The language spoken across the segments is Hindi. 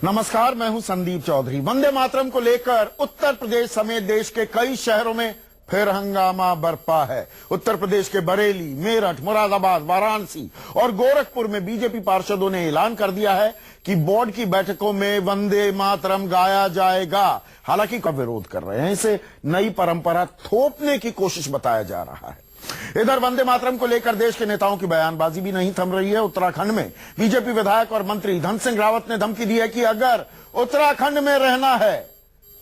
नमस्कार, मैं हूं संदीप चौधरी। वंदे मातरम को लेकर उत्तर प्रदेश समेत देश के कई शहरों में फिर हंगामा बरपा है। उत्तर प्रदेश के बरेली, मेरठ, मुरादाबाद, वाराणसी और गोरखपुर में बीजेपी पार्षदों ने ऐलान कर दिया है कि बोर्ड की बैठकों में वंदे मातरम गाया जाएगा। हालांकि कब विरोध कर रहे हैं, इसे नई परंपरा थोपने की कोशिश बताया जा रहा है। इधर वंदे मातरम को लेकर देश के नेताओं की बयानबाजी भी नहीं थम रही है। उत्तराखंड में बीजेपी विधायक और मंत्री धन सिंह रावत ने धमकी दी है कि अगर उत्तराखंड में रहना है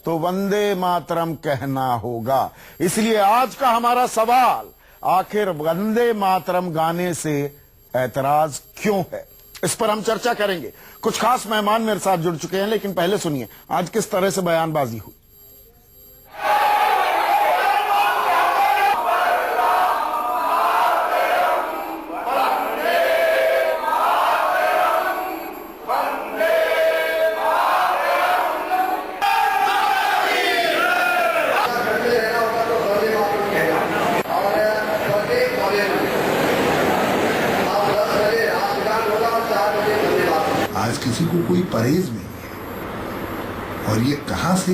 तो वंदे मातरम कहना होगा। इसलिए आज का हमारा सवाल, आखिर वंदे मातरम गाने से ऐतराज क्यों है, इस पर हम चर्चा करेंगे। कुछ खास मेहमान मेरे साथ जुड़ चुके हैं, लेकिन पहले सुनिए आज किस तरह से बयानबाजी हुई। आज किसी को कोई परहेज नहीं है और ये कहां से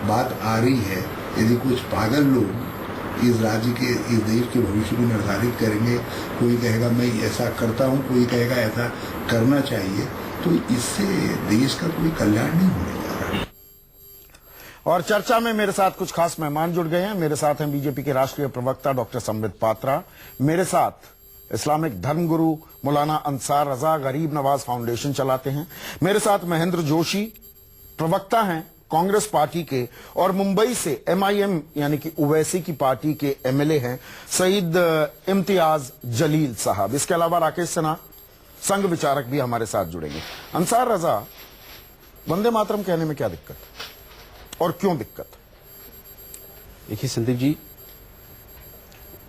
बात आ रही है। यदि कुछ पागल लोग इस राज्य के, इस देश के भविष्य को निर्धारित करेंगे, कोई कहेगा मैं ऐसा करता हूं, कोई कहेगा ऐसा करना चाहिए, तो इससे देश का कोई कल्याण नहीं होने जा रहा। और चर्चा में मेरे साथ कुछ खास मेहमान जुड़ गए हैं। मेरे साथ हैं बीजेपी के राष्ट्रीय प्रवक्ता डॉक्टर संबित पात्रा, मेरे साथ इस्लामिक धर्मगुरु मौलाना अंसार रजा गरीब नवाज फाउंडेशन चलाते हैं, मेरे साथ महेंद्र जोशी प्रवक्ता हैं कांग्रेस पार्टी के, और मुंबई से MIM यानी कि ओवैसी की पार्टी के MLA हैं सईद इम्तियाज जलील साहब। इसके अलावा राकेश सिन्हा संघ विचारक भी हमारे साथ जुड़ेंगे। अंसार रजा, वंदे मातरम कहने में क्या दिक्कत और क्यों दिक्कत? देखिए संदीप जी,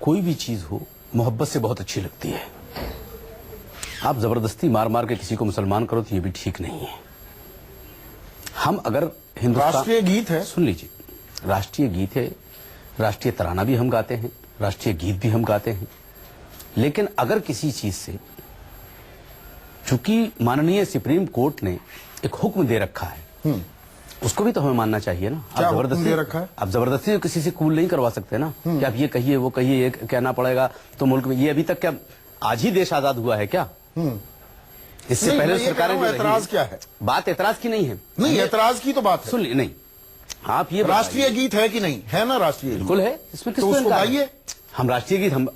कोई भी चीज हो मोहब्बत से बहुत अच्छी लगती है। आप जबरदस्ती मार मार के किसी को मुसलमान करो तो ये भी ठीक नहीं है। हम अगर हिंदुस्तान, राष्ट्रीय गीत है, सुन लीजिए, राष्ट्रीय गीत है, राष्ट्रीय तराना भी हम गाते हैं, राष्ट्रीय गीत भी हम गाते हैं, लेकिन अगर किसी चीज से, चूंकि माननीय सुप्रीम कोर्ट ने एक हुक्म दे रखा है, उसको भी तो हमें मानना चाहिए ना। आप जबरदस्ती दे रखा है? आप जबरदस्ती किसी से कबूल नहीं करवा सकते ना कि आप ये कहिए वो कहिए, ये कहना पड़ेगा तो मुल्क में। ये अभी तक क्या आज ही देश आजाद हुआ है क्या? इससे पहले सरकारें जो एतराज क्या है? बात एतराज की नहीं है। नहीं, एतराज की तो बात है। सुन ली नहीं, आप ये राष्ट्रीय गीत है कि नहीं है? ना राष्ट्रीय बिल्कुल है, इसमें तो उसको गाइए। हम राष्ट्रीय गीत हम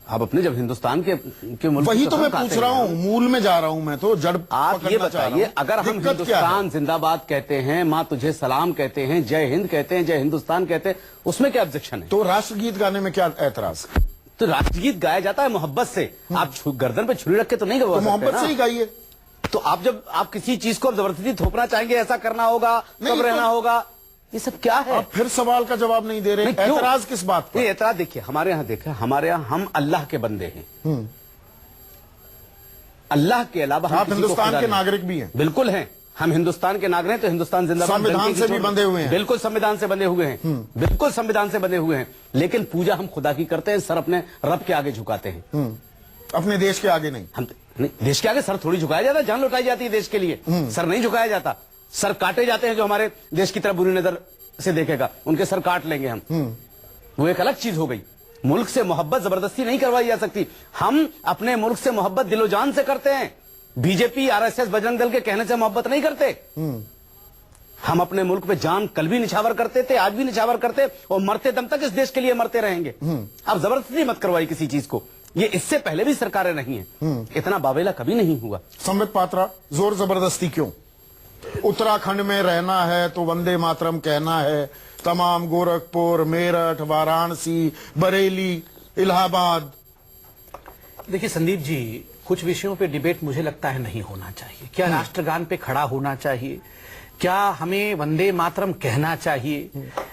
आप अपने जब हिंदुस्तान के मुल्क, वही तो मैं पूछ रहा हूँ, मूल में जा रहा हूँ मैं तो, जड़ आप ये बताइए, अगर हम हिंदुस्तान जिंदाबाद कहते हैं, माँ तुझे सलाम कहते हैं, जय हिंद कहते हैं, जय हिंदुस्तान कहते हैं, उसमें क्या ऑब्जेक्शन है? तो राष्ट्रगीत गाने में क्या ऐतराज? तो राष्ट्रगीत गाया जाता है मोहब्बत से। आप गर्दन पे छुरी रख के तो नहीं गवा सकते। मोहब्बत से ही गाइए। तो आप जब आप किसी चीज को जबरदस्ती थोपना चाहेंगे, ऐसा करना होगा, तब रहना होगा, ये सब क्या है? आप फिर सवाल का जवाब नहीं दे रहे। ऐतराज किस बात पर? ऐतराज देखिए, हमारे यहाँ देखें, हमारे यहाँ हम अल्लाह के बंदे हैं। अल्लाह के अलावा आप हिंदुस्तान के नागरिक भी हैं। बिल्कुल हैं, हम हिंदुस्तान के नागरिक हैं, तो हिंदुस्तान जिंदाबाद। संविधान से भी बंधे हुए हैं। बिल्कुल संविधान से बंधे हुए हैं, बिल्कुल संविधान से बंधे हुए हैं, लेकिन पूजा हम खुदा की करते हैं, सर अपने रब के आगे झुकाते हैं। अपने देश के आगे नहीं। हम नहीं, देश के आगे सर थोड़ी झुकाया जाता है, जान लुटाई जाती है देश के लिए, सर नहीं झुकाया जाता। सर काटे जाते हैं, जो हमारे देश की तरफ बुरी नजर से देखेगा उनके सर काट लेंगे हम। वो एक अलग चीज हो गई। मुल्क से मोहब्बत जबरदस्ती नहीं करवाई जा सकती। हम अपने मुल्क से मोहब्बत दिलो जान से करते हैं। बीजेपी, RSS, बजरंग दल के कहने से मोहब्बत नहीं करते। हम अपने मुल्क पे जान कल भी निछावर करते थे, आज भी निछावर करते, और मरते दम तक इस देश के लिए मरते रहेंगे। आप जबरदस्ती मत करवाई किसी चीज को। ये इससे पहले भी सरकारें नहीं है, इतना बावेला कभी नहीं हुआ। संबित पात्रा, जोर जबरदस्ती क्यों? उत्तराखंड में रहना है तो वंदे मातरम कहना है। तमाम गोरखपुर, मेरठ, वाराणसी, बरेली, इलाहाबाद। देखिए संदीप जी, कुछ विषयों पे डिबेट मुझे लगता है नहीं होना चाहिए। क्या राष्ट्रगान पे खड़ा होना चाहिए? क्या हमें वंदे मातरम कहना चाहिए?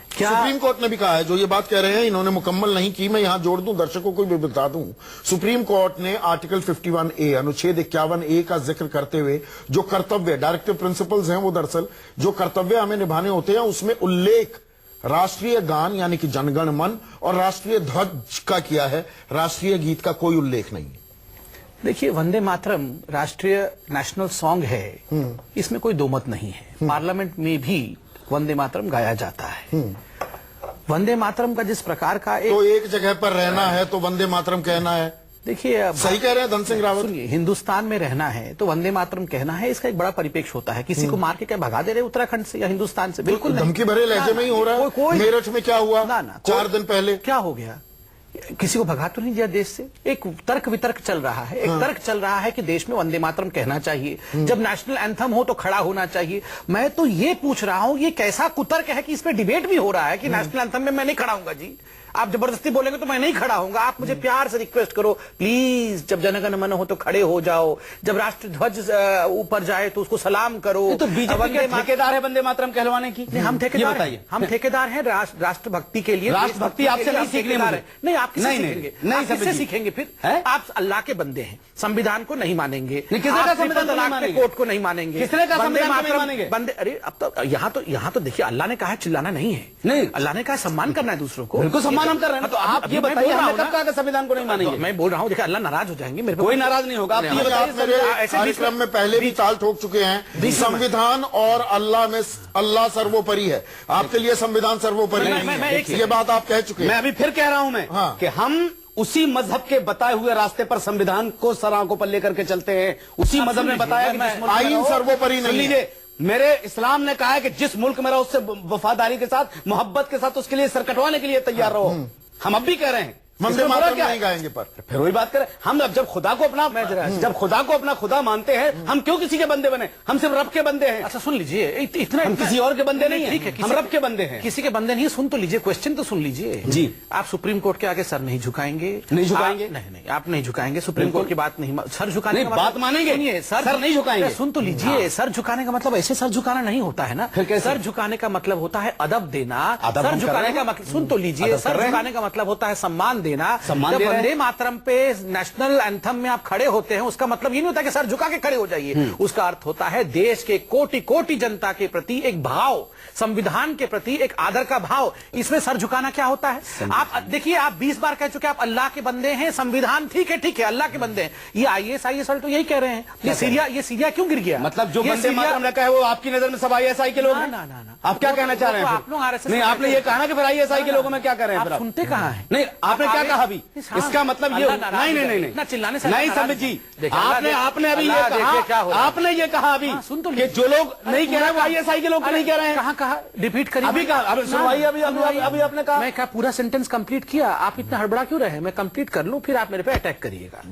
क्या सुप्रीम कोर्ट ने भी कहा है, जो ये बात कह रहे हैं इन्होंने मुकम्मल नहीं की, मैं यहां जोड़ दूं, दर्शकों को भी बता दूं। सुप्रीम कोर्ट ने आर्टिकल 51A अनुच्छेद 51A का जिक्र करते हुए जो कर्तव्य, डायरेक्टिव प्रिंसिपल्स हैं, वो दरअसल जो कर्तव्य हमें निभाने होते हैं, उसमें उल्लेख राष्ट्रीय गान यानी कि जनगण मन और राष्ट्रीय ध्वज का किया है। राष्ट्रीय गीत का कोई उल्लेख नहीं है। देखिए, वंदे मातरम राष्ट्रीय नेशनल सॉन्ग है, इसमें कोई दो मत नहीं है। पार्लियामेंट में भी वंदे मातरम गाया जाता है। वंदे मातरम का जिस प्रकार का तो एक जगह पर रहना है तो वंदे मातरम कहना है। देखिए, सही कह रहे हैं धन सिंह रावत। सुनिए, हिंदुस्तान में रहना है तो वंदे मातरम कहना है, इसका एक बड़ा परिपेक्ष होता है। किसी को मार के क्या भगा दे रहे उत्तराखंड से या हिंदुस्तान से? बिल्कुल नहीं। धमकी भरे लहजे में ही हो रहा है। मेरठ में क्या हुआ ना 4 दिन पहले? क्या हो गया? किसी को भगा तो नहीं दिया देश से। एक तर्क वितर्क चल रहा है, एक तर्क चल रहा है कि देश में वंदे मातरम कहना चाहिए, जब नेशनल एंथम हो तो खड़ा होना चाहिए। मैं तो ये पूछ रहा हूं, ये कैसा कुतर्क है कि इस पे डिबेट भी हो रहा है कि नेशनल एंथम में मैं नहीं खड़ा हूंगा जी। आप जबरदस्ती बोलेंगे तो मैं नहीं खड़ा होऊंगा। आप मुझे प्यार से रिक्वेस्ट करो, प्लीज, जब जनगण मन हो तो खड़े हो जाओ, जब राष्ट्र ध्वज ऊपर जाए तो उसको सलाम करो। तो बीजेपी के ठेकेदार है वंदे मातरम कहलवाने की? हम ठेकेदार हैं, हम ठेकेदार हैं राष्ट्रभक्ति के लिए। राष्ट्रभक्ति आपसे नहीं सीखने मुझे। नहीं, आप किससे सीखेंगे? नहीं, आप किससे सीखेंगे? फिर आप अल्लाह के बंदे हैं, संविधान को नहीं मानेंगे, किसने कहा संविधान को नहीं मानेंगे? कोर्ट को नहीं मानेंगे, किसने कहा संविधान को नहीं मानेंगे? बंदे, अरे अब तो यहाँ तो देखिए, अल्लाह ने कहा है चिल्लाना नहीं है। नहीं, अल्लाह ने कहा सम्मान करना है दूसरों को। बिल्कुल सम्मान हम कर रहे हैं। तो आप ये बताइए, हमने कब कहा कि संविधान को नहीं मानेंगे? मैं बोल रहा हूँ, देखिए अल्लाह नाराज हो जाएंगे मेरे पे। कोई नाराज नहीं होगा। आप मेरे कार्यक्रम में पहले भी ताल ठोक चुके हैं। संविधान और अल्लाह में अल्लाह सर्वोपरि है, आपके लिए संविधान सर्वोपरि नहीं है। ये बात आप कह चुके हैं। मैं अभी फिर कह रहा हूं मैं कि हम उसी मजहब के बताए हुए रास्ते पर संविधान को सर आंखों पर लेकर के चलते हैं। उसी मजहब ने बताया कि आईन सर्वोपरि नहीं है। मेरे इस्लाम ने कहा है कि जिस मुल्क में रहो उससे वफादारी के साथ, मोहब्बत के साथ उसके लिए सर कटवाने के लिए तैयार रहो। हम अब भी कह रहे हैं वंदे मातरम नहीं गाएंगे। पर फिर वही बात करें, हम अब जब खुदा को अपना खुदा मानते हैं, हम क्यों किसी के बंदे बने? हम सिर्फ रब के बंदे हैं। अच्छा सुन लीजिए, इतना हम किसी और के बंदे नहीं ठीक है, हम रब के बंदे हैं। किसी के बंदे नहीं, सुन तो लीजिए, क्वेश्चन तो सुन लीजिए जी। आप सुप्रीम कोर्ट के आगे सर नहीं झुकाएंगे? नहीं झुकाएंगे? नहीं, आप नहीं झुकाएंगे। सुप्रीम कोर्ट की बात नहीं, सर झुकाने का बात मानेंगे? सुनिए, सर नहीं झुकाएंगे। सुन तो लीजिए, सर झुकाने का मतलब ऐसे सर झुकाना नहीं होता है ना। सर झुकाने का मतलब होता है अदब देना। सर झुकाने का मतलब, सुन तो लीजिए, सर झुकाने का मतलब होता है सम्मान देना। वंदे मातरम पे नेशनल एंथम में आप खड़े होते हैं, उसका मतलब ये नहीं होता कि सर झुका के खड़े हो जाइए। उसका अर्थ होता है देश के कोटि कोटि जनता के प्रति एक भाव, संविधान के प्रति एक आदर का भाव। इसमें सर झुकाना क्या होता है? आप देखिए, आप 20 बार कह चुके आप अल्लाह के बंदे हैं, संविधान ठीक है अल्लाह के बंदे हैं। ये IAS तो यही कह रहे हैं। ये सीरिया क्यों गिर गया? मतलब जो वंदे मातरम ने कहा है वो आपकी नजर में सब ISI के लोग हैं? ना। आप क्या कहना चाह रहे हैं? आप लोग RSS नहीं, आपने ये कहा ना कि फिर ISI के लोगों में क्या कर रहे हैं? आप सुनते कहाँ हैं? नहीं, आपने क्या कहा अभी? इसका मतलब ये नहीं चिल्लाने से नहीं समित जी, आपने अभी ये कहा, आपने ये कहा अभी कि जो लोग नहीं कह रहे वो ISI के लोग नहीं कह रहे हैं। कहाँ कहा? रिपीट करिए। अभी कहा, अभी आपने कहा। मैं क्या पूरा सेंटेंस कंप्लीट किया? आप इतना हड़बड़ा क्यों रहे? मैं कंप्लीट कर लूं, फिर आप मेरे पे अटैक करिएगा।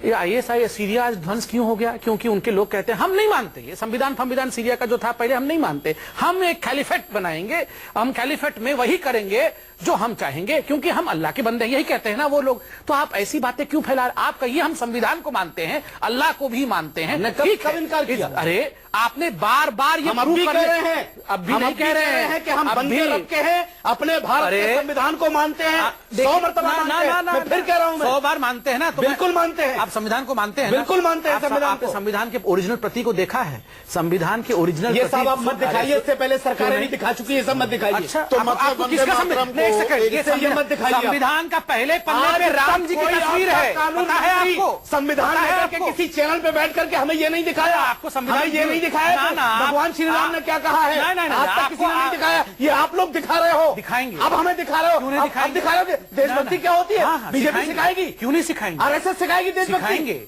ये ISI सीरिया आज ध्वंस क्यों हो गया? क्योंकि उनके लोग कहते हैं हम नहीं मानते, ये संविधान सीरिया का जो था पहले हम नहीं मानते, हम एक खैलिफेट बनाएंगे, हम खैलिफेट में वही करेंगे जो हम चाहेंगे, क्योंकि हम अल्लाह के बंदे हैं, यही कहते हैं ना वो लोग। तो आप ऐसी बातें क्यों फैला रहे? आप कहिए हम संविधान को मानते हैं, अल्लाह को भी मानते हैं। कब इनकार किया? अरे आपने बार बार ये प्रूव कर रहे हैं, अब भी नहीं कह रहे हैं कि हम बंदे रब के हैं, अपने भारत के संविधान को मानते हैं। 100 मरतबा मानते हैं। मैं फिर कह रहा हूं, 100 बार मानते हैं ना? तो बिल्कुल मानते हैं। आप संविधान को मानते हैं? बिल्कुल मानते हैं संविधान को। संविधान के ओरिजिनल प्रति को देखा है? संविधान के ओरिजिनल ये सब आप मत दिखाइए, इससे पहले सरकारें नहीं दिखा चुकी है, सब मत दिखाइए। अच्छा, तो मतलब किसका मत दिखाइए। संविधान का पहले पन्ने पे राम जी की तस्वीर है, पता है आपको? संविधान लेकर के किसी चैनल पे बैठ करके हमें ये नहीं दिखाया, आपको संविधान ये नहीं दिखाया भगवान श्री राम ने क्या कहा है, आज तक किसी ने नहीं दिखाया। ये आप लोग दिखा रहे हो, दिखाएंगे। अब हमें दिखा रहे हो, अब दिखा रहे हो। देशभक्ति क्या होती है? बीजेपी सिखाएगी? क्यों नहीं सिखाएंगे? RSS सिखाएगी देशभक्ति?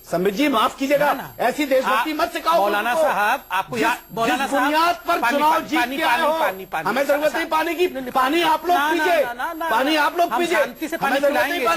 संबित जी माफ कीजिएगा, ऐसी देशभक्ति मत सिखाओ। मौलाना साहब आपको मौलाना बुनियाद पर चुनाव जीत के आए हो, हमें जरूरत नहीं पानी की। पानी आप लोग पीजिए, पानी आप लोग पीजिए, शांति से पानी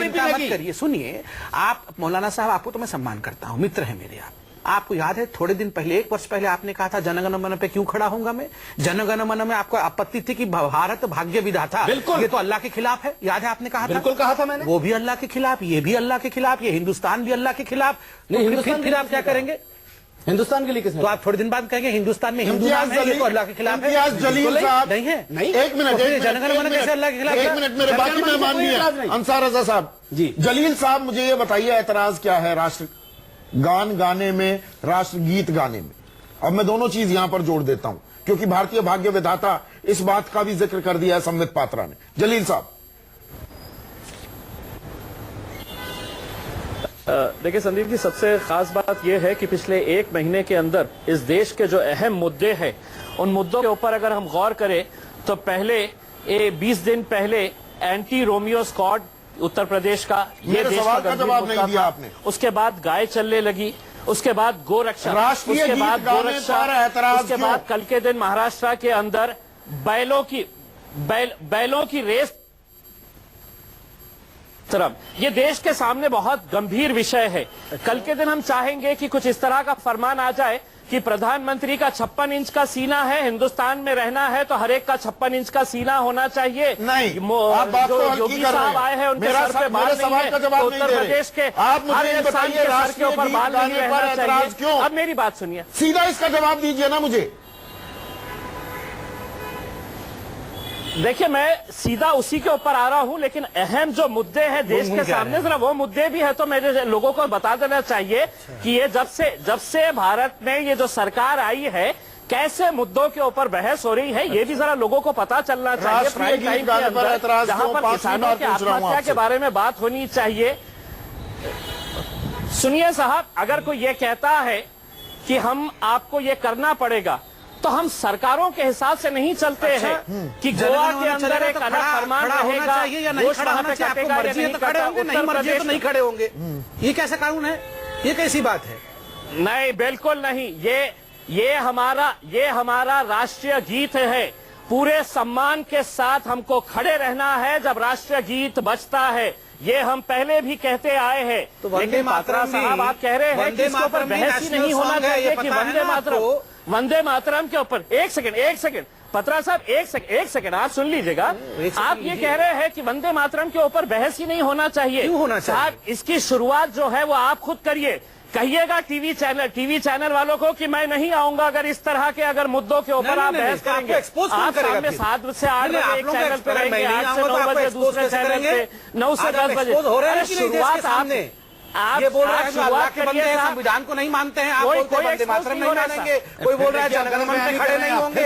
पिलाएंगे। सुनिए आप मौलाना साहब, आपको तो मैं सम्मान करता हूँ, मित्र है मेरे आप। आपको याद है थोड़े दिन पहले, 1 वर्ष पहले आपने कहा था जनगण मन पे क्यों खड़ा होऊंगा मैं? जनगण मन में आपको आपत्ति थी कि भारत भाग्य विधाता, बिल्कुल ये तो अल्लाह के खिलाफ है, याद है आपने कहा था? बिल्कुल कहा था मैंने। वो भी अल्लाह के खिलाफ, ये भी अल्लाह के खिलाफ, ये हिंदुस्तान भी अल्लाह के खिलाफ। फिर आप क्या करेंगे? हिंदुस्तान के लिए किसने? तो आप थोड़े दिन बाद कहेंगे हिंदुस्तान में हिंदू नाम है, ये तो अल्लाह के खिलाफ है। जलील साहब नहीं है, नहीं। एक मिनट, जनगण मन कैसे अल्लाह के खिलाफ? एक मिनट, मेरे बाकी मेहमान भी हैं। अंसार रजा साहब जी। जलील साहब, मुझे ये बताइए ऐतराज क्या है राष्ट्र गान गाने में, राष्ट्र गीत गाने में? अब मैं दोनों चीज यहां पर जोड़ देता हूं, क्योंकि भारतीय भाग्य विधाता इस बात का भी जिक्र कर दिया है संबित पात्रा ने। जलील साहब। देखिए संदीप जी, सबसे खास बात यह है कि पिछले एक महीने के अंदर इस देश के जो अहम मुद्दे हैं उन मुद्दों के ऊपर अगर हम गौर करें तो पहले 20 दिन पहले anti Romeo squad Uttar Pradesh का, ये मेरे देश सवाल का गंभीर जवाब मुद्दा नहीं दिया था। आपने। उसके बाद गाय चलने लगी, उसके बाद गोरक्षा, राष्ट्रीय उसके गीत बाद गाने गोरक्षा, पर एतराज उसके क्यों? बाद कल के दिन महाराष्ट्र के अंदर बैलों की रेस तरफ, ये देश के सामने बहुत गंभीर विषय है। कल के दिन हम चाहेंगे कि कुछ इस तरह का फरमान आ जाए कि प्रधानमंत्री का 56 इंच का सीना है, हिंदुस्तान में रहना है तो हर एक का 56 इंच का सीना होना चाहिए। नहीं, आप बात जो तो हल्की योगी कर रहे साहब हैं। आए हैं उनके मेरा सर पे बाल नहीं सवाल है, का जवाब तो नहीं उत्तर दे रहे। प्रदेश के आप मुझे हर ये इंसान बताइए, के सर के राष्ट्रीय ऊपर गीत बाल नहीं गाने रहना पर एतराज चाहिए। क्यों? अब मेरी बात सुनिए, सीधा इसका जवाब दीजिए ना मुझे। देखिए मैं सीधा उसी के ऊपर आ रहा हूं, लेकिन अहम जो मुद्दे हैं देश के सामने, जरा वो मुद्दे भी है तो मेरे लोगों को बता देना चाहिए कि ये जब से भारत में ये जो सरकार आई है कैसे मुद्दों के ऊपर बहस हो रही है, ये भी जरा लोगों को पता चलना चाहिए। राष्ट्रीय प्राइम गीत टाइम के गाने पर अंदर एतराज जहां क्यों? पर पांचवी किसानों बार की पूछ रहा हूं आत्महत्या आपसे। के बारे में बात होनी चाहिए। सुनिए साहब, अगर कोई ये कहता है कि हम आपको ये करना पड़ेगा तो हम सरकारों के हिसाब से नहीं चलते हैं कि गोवा के अंदर एक अलग फरमान रहेगा, चाहिए या नहीं खड़ा होना चाहिए। आपको मर्जी है तो खड़े होंगे, नहीं मर्जी है तो नहीं खड़े होंगे। ये कैसा कानून है? ये कैसी बात है? नहीं, बिल्कुल नहीं। ये हमारा राष्ट्रीय गीत है। पूरे सम्मान के साथ हमको खड़े रहना है जब राष्ट्रीय गीत बजता है। ये हम पहले भी कहते आए हैं। तो वंदे लेकिन मातरम पात्रा साहब आप कह रहे हैं कि इसके ऊपर बहस ही नहीं होना चाहिए कि वंदे मातरम के ऊपर। एक सेकंड पत्रा साहब, एक सेकंड आप सुन लीजिएगा। आप ये कह रहे हैं कि वंदे मातरम के ऊपर बहस ही नहीं होना चाहिए। क्यों होना चाहिए? साहब, इसकी शुरुआत जो है वो आप खुद करिए। कहिएगा टीवी चैनल वालों को कि मैं नहीं आऊंगा अगर इस तरह के मुद्दों के ऊपर आप बहस करेंगे। आप सामने 7 से 8 बजे एक चैनल पे रहेंगे, 8 से 9 बजे दूसरे चैनल पे, 9 से 10 बजे। शुरुआत आपने आप ये बोल रहा है शुरुआत के बंदे संविधान को नहीं मानते हैं, आप बोलते हैं वंदे मातरम नहीं मानेंगे। कोई बोल रहा है जनगण मन पे खड़े नहीं होंगे।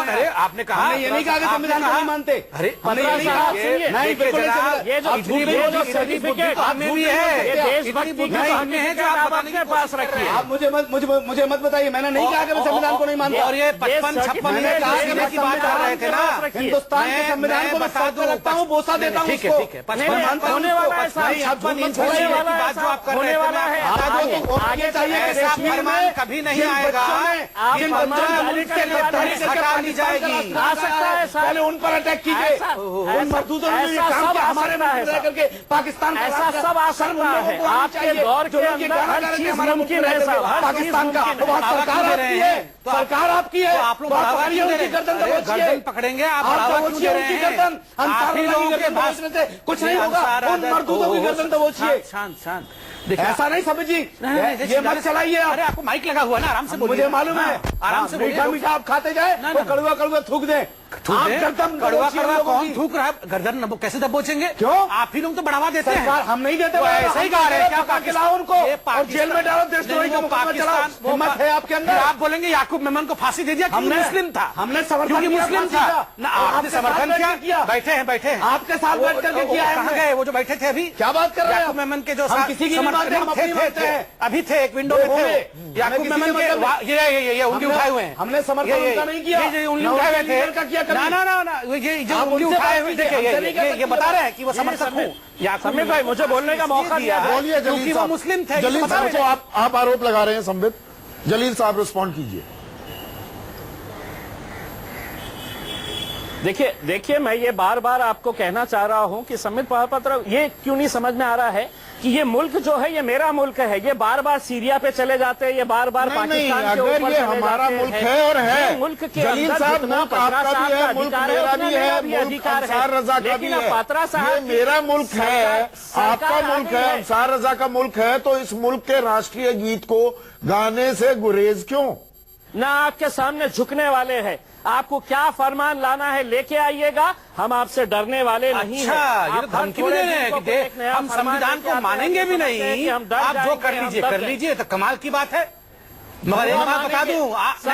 अरे आपने कहा, ये नहीं कहा कि संविधान को नहीं मानते। अरे हमने ये नहीं कहा। नहीं, बिल्कुल नहीं जनाब, ये जो सर्टिफिकेट हमें भी है, ये देशभक्ति की हमें है जो आप अपने पास रखिए। आप मुझे मत बताइए। मैंने नहीं कहा कि मैं संविधान को नहीं मानता। और ये 55-56 में कहा की बात कर रहे थे ना, हिंदुस्तान के संविधान को मैं साथ में रखता हूँ, बोसा देता हूँ उसको। ठीक है, होने वाला है साहब, 56 इंच होने वाला है बात जो आप कर होने रहे थे वाला है। आगे चाहिए ऐसा फरमान कभी नहीं आएगा। जिन बच्चों ने मुल्क से गद्दारी करके हटा दी जाएगी। आ सकता है साहब, पहले उन पर अटैक कीजिए। उन मजदूरों ने ये काम किया, हमारे मुल्क में करके पाकिस्तान का ऐसा सब आ सकता है। आपके दौर के अंदर हर चीज मुमकिन है साहब, हर चीज पाकिस्तान का। मुमकिन है। सरकार आपकी है, सरकार आपकी है। आप लोग बढ़ावा क्यों दे रहे हैं? गर्दन पकड़ेंगे, आप बढ़ावा क्यों दे रहे हैं? आप ही लोगों के भाषण से कुछ नहीं होगा। उन मजदूरों की गर्दन दबोचिए। शांत ऐसा नहीं समझिए, ये मत चलाइए आप। अरे आपको माइक लगा हुआ है ना, आराम से बोलिए। मुझे मालूम है, आराम से बोलिए। मीठा मीठा आप खाते जाए तो कड़वा कड़वा थूक दे। कड़वा कौन थूक रहा है? गर्दन कैसे दबोचेंगे? क्यों? आप ही लोग तो बढ़ावा देते हैं। सरकार हम नहीं देते। ऐसा ही कह रहे हैं क्या? पाकिस्तान उनको और जेल में डालो, देशद्रोही का मुकदमा चलाओ। हिम्मत है आपके अंदर? आप बोलेंगे याकूब मेमन को फांसी दे दिया क्योंकि मुस्लिम था। हमने समर्थन क्योंकि किया मुस्लिम फांसी था का। ना, आपने समर्थन किया। बैठे हैं आपके साथ बैठ करके किया है कहाँ हमने। गए वो जो बैठे थे अभी? क्या बात कर रहे हैं? याकूब मेमन के जो हम किसी की नहीं मानते, हम अपनी मानते हैं। अभी थे एक विंडो में थे याकूब मेमन के। ये उंगली उठाए हुए हैं। हमने समर्थन उनका नहीं किया। ये उंगली उठाए हुए थे। ना ये जो उंगली उठाए हुए देखिए, ये बता रहे हैं कि वो समर्थक हूँ। समीर भाई मुझे बोलने का मौका दिया। बोलिए क्योंकि जलील वो साहब। मुस्लिम थे। जलील साहब को आप आरोप लगा रहे हैं संबित। जलील साहब रिस्पॉन्ड कीजिए। देखिए मैं ये बार बार आपको कहना चाह रहा हूं कि संबित महापात्र ये क्यों नहीं समझ में आ रहा है कि ये मुल्क जो है ये मेरा मुल्क है। ये बार बार सीरिया पे चले जाते हैं, ये बार बार पाकिस्तान के ऊपर अगर ये हमारा मुल्क है और है, मुल्क के जलील साहब मुल्क आपका भी है, मुल्क मेरा भी है, मुल्क अंसार रजा का भी है। पात्रा साहब ये मेरा मुल्क है, आपका मुल्क है, अंसार रजा का मुल्क है, तो इस मुल्क के राष्ट्रीय गीत को गाने से गुरेज क्यों? ना आपके सामने झुकने वाले हैं। आपको क्या फरमान लाना है लेके आइएगा, हम आपसे डरने वाले नहीं हैं। अच्छा, ये तो आप हर धमकी भी दे रहे हैं कि एक नया हम फरमान संविधान लेके को आते मानेंगे हैं, भी समझते हैं नहीं। कि हम डर आप जो जाएंगे, कर हम लीजिए डर कर जाएंगे। लीजिए, तो कमाल की बात है। मगर एक बात बता दूं,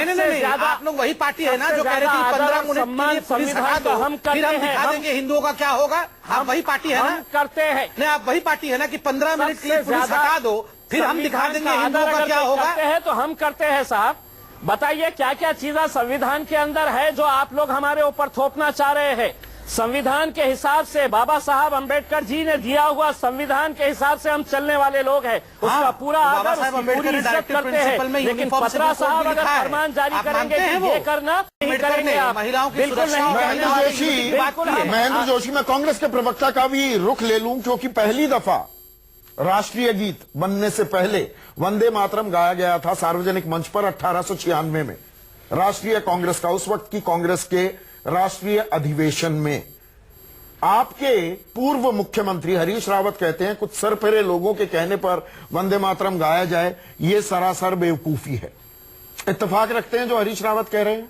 नहीं, आप लोग वही पार्टी है ना जो कह रहे थे 15 मिनट के लिए पुलिस हटा दो, फिर हम दिखा देंगे हिंदुओं का क्या होगा। आप वही पार्टी है ना, करते हैं नहीं आप वही पार्टी है ना कि 15 मिनट के लिए पुलिस हटा दो, फिर हम दिखा देंगे हिंदुओं का क्या होगा। तो हम करते हैं साहब। बताइए क्या क्या चीजें संविधान के अंदर है जो आप लोग हमारे ऊपर थोपना चाह रहे हैं। संविधान के हिसाब से बाबा साहब अंबेडकर जी ने दिया हुआ संविधान के हिसाब से हम चलने वाले लोग हैं, उसका पूरा आदर, उसकी पूरी इज्जत करते हैं। लेकिन पत्रा साहब अगर फरमान जारी करेंगे कि ये करना नहीं करेंगे आप, महिलाओं की बिल्कुल नहीं करेंगे। महेंद्र जोशी, मैं कांग्रेस के प्रवक्ता का भी रुख ले लूं, क्योंकि पहली दफा राष्ट्रीय गीत बनने से पहले वंदे मातरम गाया गया था सार्वजनिक मंच पर 1896 में राष्ट्रीय कांग्रेस का, उस वक्त की कांग्रेस के राष्ट्रीय अधिवेशन में। आपके पूर्व मुख्यमंत्री हरीश रावत कहते हैं कुछ सरफेरे लोगों के कहने पर वंदे मातरम गाया जाए, ये सरासर बेवकूफी है। इत्तेफाक रखते हैं जो हरीश रावत कह रहे हैं?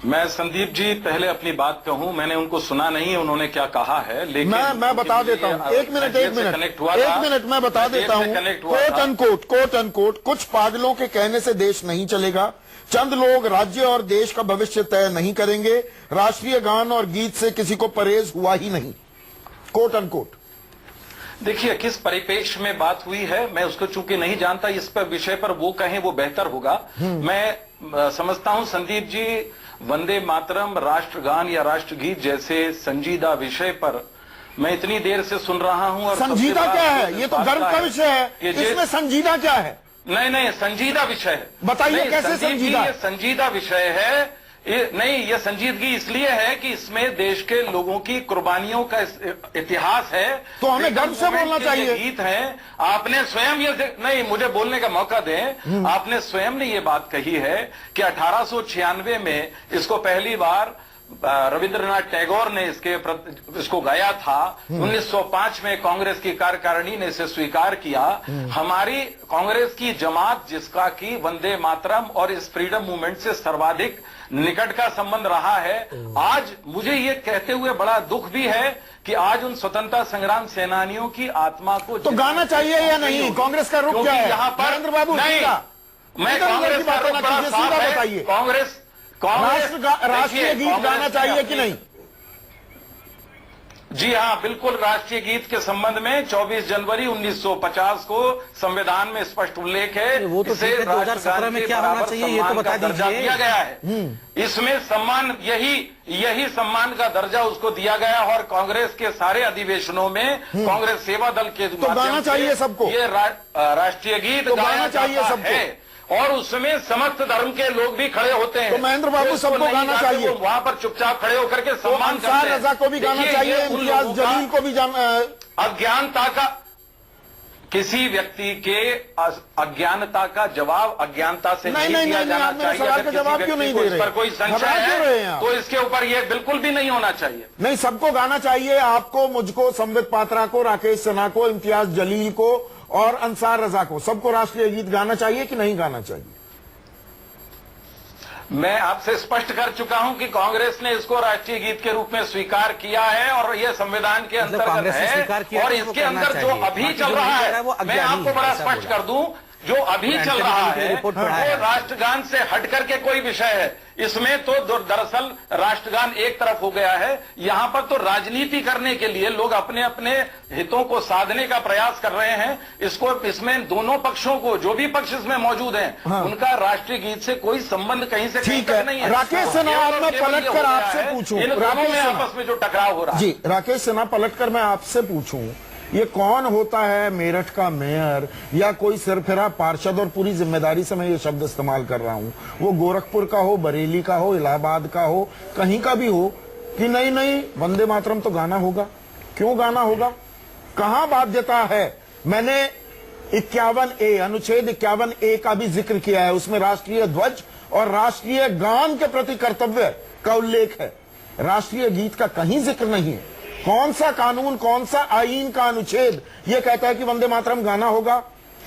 मैं संदीप जी पहले अपनी बात कहूं, मैंने उनको सुना नहीं उन्होंने क्या कहा है, लेकिन मैं बता देता हूं, एक मिनट मैं बता देता हूं। कोट अनकोट कुछ पागलों के कहने से देश नहीं चलेगा, चंद लोग राज्य और देश का भविष्य तय नहीं करेंगे, राष्ट्रीय गान और गीत से किसी को परहेज हुआ ही नहीं, कोट अनकोट। देखिए किस परिप्रेक्ष्य में बात हुई है मैं उसको चूंकि नहीं जानता, इस पर विषय पर वो कहें वो बेहतर होगा। मैं समझता हूं संदीप जी वंदे मातरम, राष्ट्रगान या राष्ट्रगीत जैसे संजीदा विषय पर मैं इतनी देर से सुन रहा हूं। और संजीदा क्या है? ये तो गर्व का विषय है, इसमें संजीदा क्या है? नहीं संजीदा विषय है। बताइए कैसे संजीदा? ये संजीदा विषय है। ये संजीदगी इसलिए है कि इसमें देश के लोगों की कुर्बानियों का इतिहास है, तो हमें गर्व से बोलना चाहिए। गीत है, आपने स्वयं ये नहीं, मुझे बोलने का मौका दें। आपने स्वयं ने ये बात कही है कि 1896 में इसको पहली बार रविंद्रनाथ टैगोर ने इसको गाया था। 1905 में कांग्रेस की कार्यकारिणी ने इसे स्वीकार किया। हमारी कांग्रेस की जमात जिसका कि वंदे मातरम और इस फ्रीडम मूवमेंट से सर्वाधिक निकट का संबंध रहा है, आज मुझे ये कहते हुए बड़ा दुख भी है कि आज उन स्वतंत्रता संग्राम सेनानियों की आत्मा को तो गाना चाहिए या नहीं? कांग्रेस का रुख क्या है? यहाँ पर नरेंद्र बाबू नहीं, मैं कांग्रेस का रुख बड़ा साफ है। बताइए, कांग्रेस राष्ट्रीय गीत गाना चाहिए कि नहीं? जी हाँ, बिल्कुल। राष्ट्रीय गीत के संबंध में 24 जनवरी 1950 को संविधान में स्पष्ट उल्लेख है। वो तो इसे 2017 में क्या होना चाहिए ये तो बता दीजिए। दिया गया है, इसमें सम्मान, यही सम्मान का दर्जा उसको दिया गया। और कांग्रेस के सारे अधिवेशनों में कांग्रेस सेवा दल के तो गाना चाहिए सबको, ये राष्ट्रीय गीत तो गाना चाहिए सबको, और उसमें समस्त धर्म के लोग भी खड़े होते हैं। तो महेंद्र बाबू सबको गाना चाहिए, वहां पर चुपचाप खड़े होकर के सम्मान करते हैं। रजा को भी गाना चाहिए, इम्तियाज जलील को भी अज्ञानता का, किसी व्यक्ति के अज्ञानता का जवाब अज्ञानता से नहीं दिया जाना चाहिए। सवाल का जवाब क्यों नहीं दे रहे? पर कोई संशय है तो इसके ऊपर ये बिल्कुल भी नहीं होना चाहिए। नहीं, सबको गाना चाहिए, आपको, मुझको, संबित पात्रा को, राकेश सिन्हा को, इम्तियाज जलील को और अंसार रजा को, सबको राष्ट्रीय गीत गाना चाहिए कि नहीं गाना चाहिए? मैं आपसे स्पष्ट कर चुका हूं कि कांग्रेस ने इसको राष्ट्रीय गीत के रूप में स्वीकार किया है और यह संविधान के अंतर्गत है। और इसके अंदर जो अभी चल रहा है, मैं आपको बड़ा स्पष्ट कर दूं, जो अभी चल रहा है वो राष्ट्रगान से हट करके कोई विषय है। इसमें तो दरअसल राष्ट्रगान एक तरफ हो गया है, यहां पर तो राजनीति करने के लिए लोग अपने अपने हितों को साधने का प्रयास कर रहे हैं। इसमें दोनों पक्षों को, जो भी पक्ष इसमें मौजूद हैं, उनका राष्ट्रीय गीत से कोई संबंध कहीं से कहीं तक नहीं है। राकेश सिन्हा, मैं पलट कर आपसे पूछूं, आपस में जो टकराव हो रहा है। जी राकेश सिन्हा, पलट कर मैं आपसे पूछूं, ये कौन होता है मेरठ का मेयर या कोई सिरफिरा पार्षद? और पूरी जिम्मेदारी से मैं ये शब्द इस्तेमाल कर रहा हूं, वो गोरखपुर का हो, बरेली का हो, इलाहाबाद का हो, कहीं का भी हो, कि नहीं वंदे मातरम तो गाना होगा। क्यों गाना होगा? कहां बाध्यता है? मैंने 51A, अनुच्छेद 51A का भी जिक्र किया है, उसमें राष्ट्रीय ध्वज और राष्ट्रीय गान के प्रति कर्तव्य का उल्लेख है। राष्ट्रीय गीत का कहीं जिक्र नहीं है। कौन सा कानून, कौन सा आईन का अनुच्छेद ये कहता है कि वंदे मातरम गाना होगा?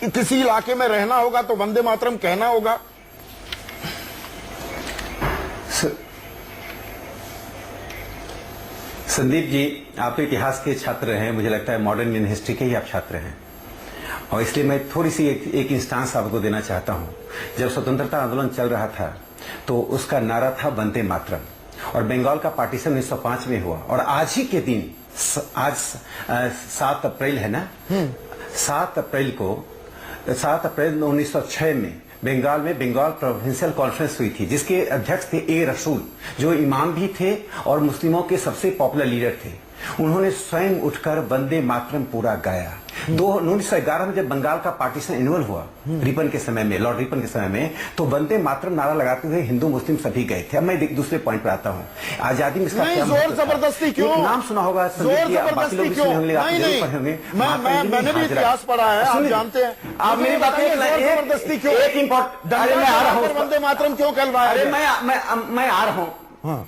किसी इलाके में रहना होगा तो वंदे मातरम कहना होगा? संदीप जी, आप इतिहास के छात्र हैं, मुझे लगता है मॉडर्न इंडियन हिस्ट्री के ही आप छात्र हैं। और इसलिए मैं थोड़ी सी एक इंस्टांस आपको देना चाहता हूं। जब स्वतंत्रता आंदोलन चल रहा था तो उसका नारा था वंदे मातरम, और बंगाल का पार्टीशन 1905 में हुआ। और आज ही के दिन, आज 7 अप्रैल है ना, 7 अप्रैल 1906 में बंगाल में बंगाल प्रोविंशियल कॉन्फ्रेंस हुई थी, जिसके अध्यक्ष थे ए रसूल, जो इमाम भी थे और मुस्लिमों के सबसे पॉपुलर लीडर थे। उन्होंने स्वयं उठकर वंदे मातरम पूरा गाया। 1911 में जब बंगाल का पार्टीशन एनुअल हुआ, रिपन के समय में, लॉर्ड रिपन के समय में, तो वंदे मातरम नारा लगाते हुए हिंदू मुस्लिम सभी गए थे। अब मैं दूसरे पॉइंट पर आता हूँ। आजादी में इसका क्या जोर जबरदस्ती क्यों? नाम सुना होगा, जोर जबरदस्ती क्यों? मैंने भी इतिहास पढ़ा है, आप जानते हैं। आप मेरी बात जबरदस्ती क्यों? एक इम्पोर्टेंट, मैं आ रहा हूँ, वंदे मातरम क्यों कहलवाया? अरे मैं आ रहा हूँ।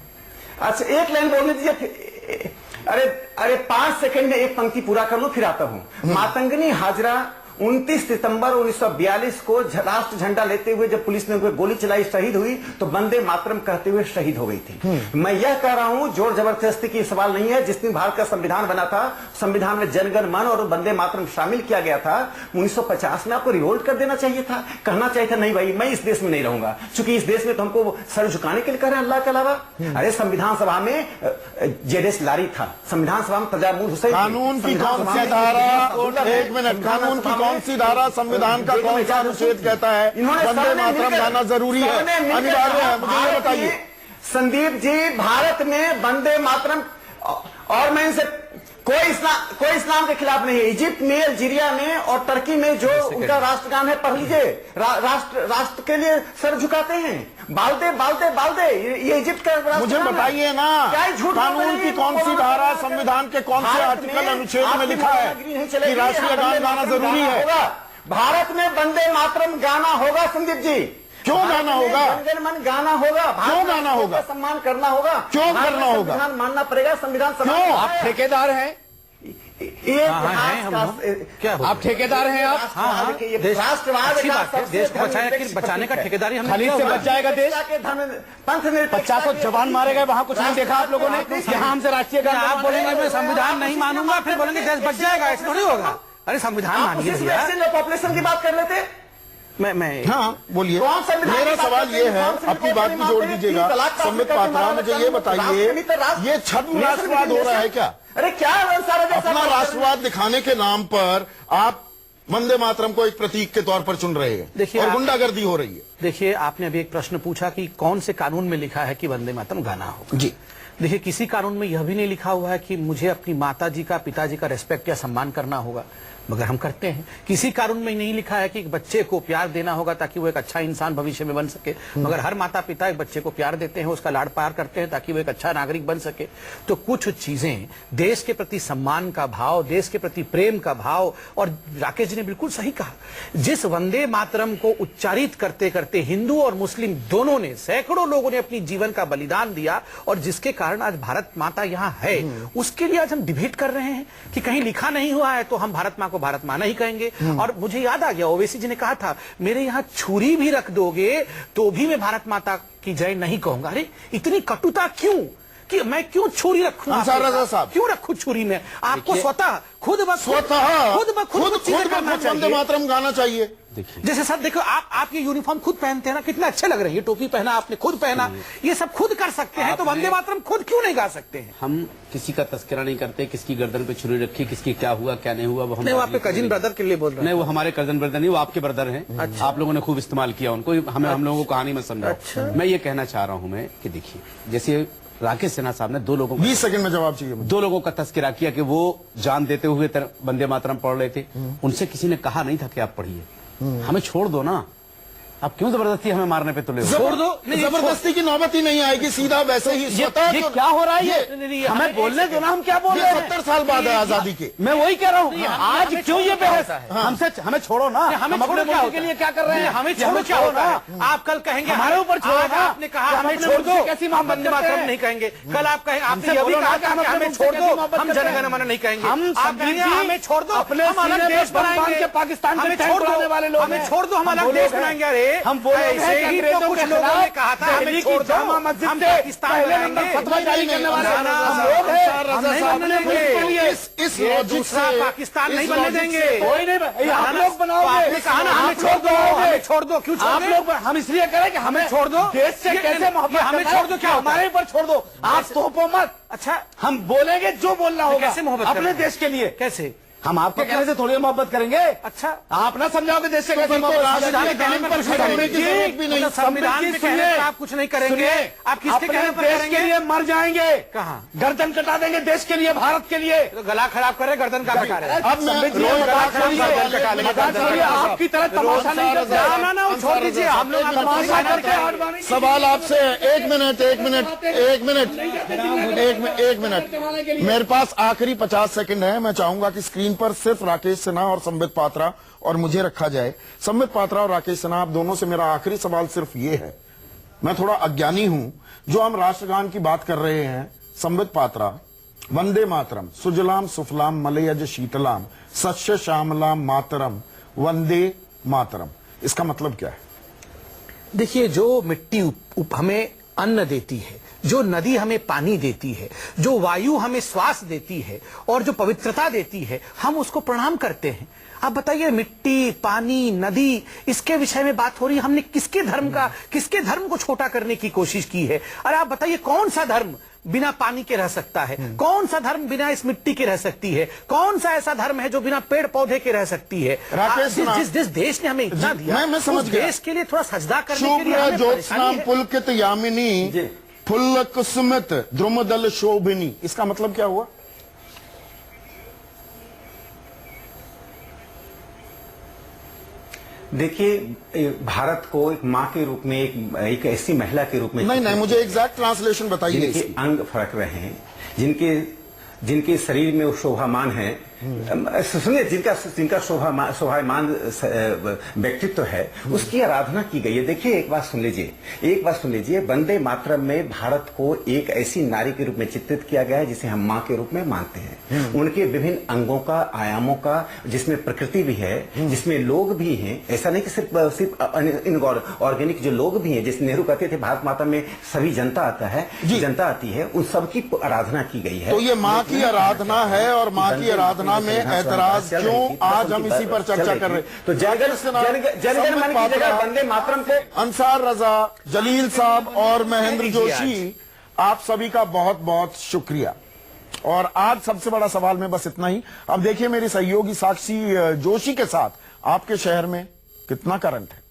अच्छा, एक लाइन बोलने दीजिए। अरे 5 सेकंड में एक पंक्ति पूरा कर लो, फिर आता हूं। मातंगनी हाजरा 29 सितंबर 1942 को राष्ट्र झंडा लेते हुए जब पुलिस ने गोली चलाई, शहीद हुई, तो वंदे मातरम कहते हुए शहीद हो गई थी। मैं यह कह रहा हूं, जोर जबरदस्ती की सवाल नहीं है। जिस दिन भारत का संविधान बना था, संविधान में जनगण मन और वंदे मातरम शामिल किया गया था। 1950 में आपको रिवोल्ट कर देना चाहिए था, कहना चाहिए था नहीं भाई, मैं इस देश में नहीं रहूंगा, क्योंकि इस देश में तो हमको सर झुकाने के लिए कह रहे हैं अल्लाह के अलावा। अरे संविधान सभा में जेडेस लारी था, संविधान सभा में तजामुल हुसैन, कानून की कौन सी धारा, एक मिनट, कानून की कौन सी धारा, संविधान का कौन सा अनुच्छेद कहता है वंदे मातरम गाना जरूरी है, अनिवार्य है? मुझे ये बताइए संदीप जी, भारत में वंदे मातरम, और मैं इनसे कोई इस्लाम के खिलाफ नहीं है। इजिप्ट में, अल्जीरिया में और टर्की में जो उनका राष्ट्रगान है, पढ़ लीजिए। राष्ट्र के लिए सर झुकाते हैं, बालदे। ये इजिप्ट का, मुझे बताइए ना, कानून की कौन सी धारा, संविधान के कौन से आर्टिकल, अनुच्छेद में लिखा है कि राष्ट्रीय गान गाना जरूरी है? भारत में वंदे मातरम गाना होगा संदीप जी। क्यों गाना होगा? जनगण मन गाना होगा। क्यों गाना होगा? सम्मान करना होगा। क्यों करना होगा? संविधान मानना पड़ेगा। संविधान क्यों? आप ठेकेदार हैं? क्या आप ठेकेदार हैं? आप राष्ट्रवाद, देश को बचाने का ठेकेदारी हमने खलीद से बच जाएगा देश। पंथ में 50 जवान मारे गए, वहां कुछ नहीं देखा आप लोगों ने? यहाँ हमसे राष्ट्रीय गान आप बोलेंगे मैं संविधान नहीं मानूंगा, फिर बोलेंगे देश बच जाएगा, ऐसा थोड़ी होगा। अरे संविधान मानिए। पॉपुलेशन की बात कर लेते। मैं हाँ बोलिए। मेरा सवाल ये है, अपनी बात भी जोड़ दीजिएगा। संबित पात्रा, मुझे ये बताइए, ये छद्म राष्ट्रवाद हो रहा है क्या? अरे क्या अपना राष्ट्रवाद दिखाने के नाम पर आप वंदे मातरम को एक प्रतीक के तौर पर चुन रहे हैं, देखिए, और गुंडागर्दी हो रही है। देखिए, आपने अभी एक प्रश्न पूछा कि कौन से कानून में लिखा है कि वंदे मातरम गाना हो। जी देखिए, किसी कानून में यह भी नहीं लिखा हुआ है कि मुझे अपनी माता जी का, पिताजी का रेस्पेक्ट या सम्मान करना होगा, मगर हम करते हैं। किसी कानून में नहीं लिखा है कि एक बच्चे को प्यार देना होगा ताकि वो एक अच्छा इंसान भविष्य में बन सके, मगर हर माता पिता एक बच्चे को प्यार देते हैं, उसका लाड़ प्यार करते हैं ताकि वो एक अच्छा नागरिक बन सके। तो कुछ चीजें, देश के प्रति सम्मान का भाव, देश के प्रति प्रेम का भाव, और राकेश जी ने बिल्कुल सही कहा, जिस वंदे मातरम को उच्चारित करते करते हिंदू और मुस्लिम दोनों ने, सैकड़ों लोगों ने अपनी जीवन का बलिदान दिया, और जिसके कारण आज भारत माता यहाँ है, उसके लिए आज हम डिबेट कर रहे हैं कि कहीं लिखा नहीं हुआ है तो हम भारत माँ को भारत माँ नहीं कहेंगे। और मुझे याद आ गया, ओवैसी जी ने कहा था, मेरे यहाँ छुरी भी रख दोगे तो भी मैं भारत माता की जय नहीं कहूंगा। अरे इतनी कटुता क्यों, कि मैं क्यों छुरी रखूं? क्यों रखूं छुरी में? आपको स्वतः खुद ब खुद वंदे मातरम गाना चाहिए। जैसे सर देखो, आप ये यूनिफॉर्म खुद पहनते हैं ना, कितना अच्छे लग रहे हैं, ये टोपी पहना आपने, खुद पहना, ये सब खुद कर सकते हैं, तो वंदे मातरम खुद क्यों नहीं गा सकते हैं? हम किसी का तस्करा नहीं करते, किसकी गर्दन पे छुरी रखी, किसकी क्या हुआ क्या नहीं हुआ, वो हम आपके कजिन ब्रदर के लिए बोल रहे हैं। नहीं, वो हमारे कजिन ब्रदर नहीं, वो आपके ब्रदर हैं। अच्छा। आप लोगों ने खूब इस्तेमाल किया उनको, हम लोगों को कहानी में समझा। अच्छा। मैं ये कहना चाह रहा हूँ मैं कि देखिए, जैसे राकेश सिन्हा साहब ने 2 लोगों 20 सेकंड में जवाब चाहिए, 2 लोगों का तस्करा किया कि वो जान देते हुए वंदे मातरम पढ़ रहे थे। उनसे किसी ने कहा नहीं था कि आप पढ़िए, हमें छोड़ दो ना, आप क्यों जबरदस्ती हमें मारने पे तुले? छोड़ दो, जबरदस्ती की नौबत ही नहीं आएगी, सीधा वैसे ही। ये क्या हो रहा है? ये हमें बोलने दो ना, हम क्या बोल रहे हैं? 70 साल बाद है आजादी के। मैं वही कह रहा हूँ, आज क्यों ये बहस है? हमसे हमें छोड़ो ना, हमें अपने मुल्क के लिए क्या कर रहे हैं? हमें छोड़ो ना। आप कल कहेंगे हमारे ऊपर छोड़ो ना, आपने कहा हमें छोड़ दो, कैसी वंदे मातरम नहीं कहेंगे, कल आप कहें, आपने ये भी कहा कि हमें छोड़ दो, हम जनगण मन नहीं कहेंगे, आप कहेंगे हमें छोड़ दो, अपने हम अलग देश बनाएंगे, पाकिस्तान हमें छोड़ दो, हमें छोड़ दो, हम अलग देश बनाएंगे। अरे हम बोले ऐसे ही तो कुछ लोगों ने कहा था हमें छोड़ दो, हम पाकिस्तान बनाएंगे, फतवा जारी करने वाले इस लॉजिक से पाकिस्तान नहीं बनने देंगे। कोई नहीं, आप लोग बनाओगे, कहा ना हमें छोड़ दो, हमें छोड़ दो। क्यों आप लोग? हम इसलिए करें कि हमें छोड़ दो, देश से कैसे मोहब्बत, हमें छोड़ दो, क्या हमारे ऊपर छोड़ दो, आप तोपो मत। अच्छा, हम बोलेंगे जो बोलना होगा, कैसे मोहब्बत अपने देश के लिए। कैसे? हम आपके कहने से थोड़ी मोहब्बत करेंगे। अच्छा, आप ना समझाओगे देश से कैसे मोहब्बत। संविधान के कहने पर आप कुछ नहीं करेंगे, आप किसके कहने पर देश के लिए मर जाएंगे। कहाँ? गर्दन कटा देंगे देश के लिए, भारत के लिए। तो गला खराब करे, गर्दन का कटा रहे। अब आपकी तरह तमाशा नहीं करते। ना छोड़ दीजिए, हम लोग तमाशा करके सवाल आपसे। एक मिनट, मेरे पास आखिरी 50 सेकंड है। मैं चाहूंगा कि स्क्रीन पर सिर्फ राकेश सिन्हा और संबित पात्रा और मुझे रखा जाए। संबित पात्रा और राकेश सिन्हा, आप दोनों से मेरा आखिरी सवाल सिर्फ ये है, मैं थोड़ा अज्ञानी हूं, जो हम राष्ट्रगान की बात कर रहे हैं। संबित पात्रा, वंदे मातरम, सुजलाम सुफलाम मलयज शीतलाम सस्य श्यामलाम मातरम वंदे मातरम, इसका मतलब क्या है? देखिए, जो मिट्टी हमें अन्न देती है, जो नदी हमें पानी देती है, जो वायु हमें श्वास देती है और जो पवित्रता देती है, हम उसको प्रणाम करते हैं। आप बताइए, मिट्टी, पानी, नदी, इसके विषय में बात हो रही है। हमने किसके धर्म को छोटा करने की कोशिश की है? अरे आप बताइए, कौन सा धर्म बिना पानी के रह सकता है? कौन सा धर्म बिना इस मिट्टी के रह सकती है? कौन सा ऐसा धर्म है जो बिना पेड़ पौधे के रह सकती है? जिस देश ने हमें इतना दिया, मैं समझ गया। देश के लिए थोड़ा सजदा करने के लिए हमें ज्योत्स्नाम पुलकित यामिनी फुल्ल कुसुमित द्रुमदल शोभिनी, इसका मतलब क्या हुआ? देखिए, भारत को एक माँ के रूप में, एक ऐसी महिला के रूप में नहीं, मुझे एग्जैक्ट ट्रांसलेशन बताइए। जिनके अंग फड़क रहे हैं, जिनके शरीर में वो शोभामान है, सुनिए, जिनका शोभामान व्यक्तित्व है, उसकी आराधना की गई है। देखिए, एक बात सुन लीजिए, वंदे मातरम में भारत को एक ऐसी नारी के रूप में चित्रित किया गया है जिसे हम माँ के रूप में मानते हैं। उनके विभिन्न अंगों का, आयामों का, जिसमें प्रकृति भी है, जिसमें लोग भी हैं। ऐसा नहीं कि सिर्फ ऑर्गेनिक जो लोग भी हैं, जैसे नेहरू कहते थे भारत माता में सभी जनता आती है, उन सबकी आराधना की गई है। तो ये माँ की आराधना है, और माँ की आराधना में ऐतराज क्यों? आज हम इसी पर चर्चा कर रहे हैं। तो जनगण मन की जगह वंदे मातरम को अंसार रजा, जलील साहब और महेंद्र जोशी, आप सभी का बहुत बहुत शुक्रिया। और आज सबसे बड़ा सवाल में बस इतना ही। अब देखिए, मेरी सहयोगी साक्षी जोशी के साथ आपके शहर में कितना करंट है।